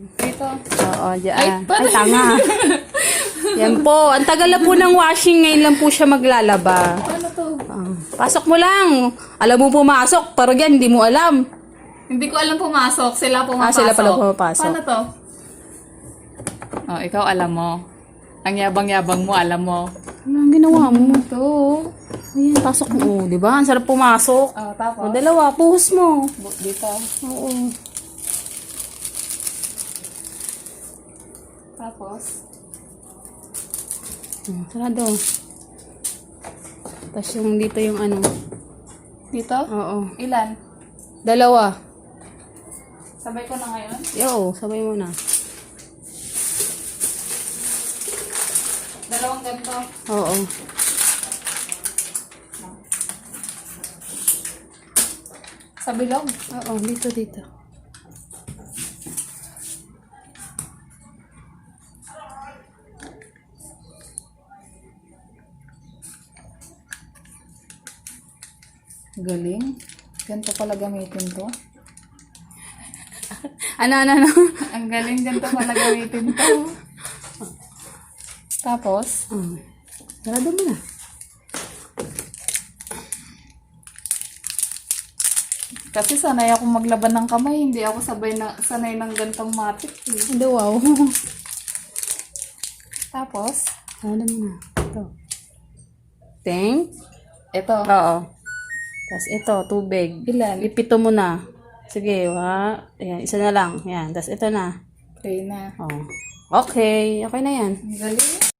Dito. Oo, dyan. Ay, Ay, tanga. Yan po. Ang tagal na po ng washing. Ngayon lang po siya maglalaba. Ano to? Pasok mo lang. Alam mo pumasok. Pero yan, hindi mo alam. Hindi ko alam pumasok. Sila pumapasok. Sila pala pumapasok. Paano to? Oh, ikaw alam mo. Ang yabang-yabang mo, alam mo. Ano ang ginawa mo? Ito. Ayan, pasok mo. Di ba? Ang sarap pumasok. Oh, tapos? O, dalawa. Puhos mo. Dito. Oo. Tapos? Sarado. Tapos yung dito yung ano. Dito? Oo. Ilan? Dalawa. Sabay ko na ngayon? Oo, sabay mo na. Dalawang ganito. Oo. Sa bilog? Oo, dito. Galing. Ganito pala gamitin to. Ano? Ang galing, ganito pala gamitin to. Tapos? Sarado mo na. Kasi sanay ako maglaban ng kamay. Hindi ako sanay ng gantong matik. Hindi, wow. Tapos? Sarado mo na. Ito. Ting. Ito. Oo. Tapos ito, tubig. Ilan? Ipito mo na. Sige, ayan, isa na lang. Yan, tapos ito na. Okay na. Oh. Okay na yan. Ang galing.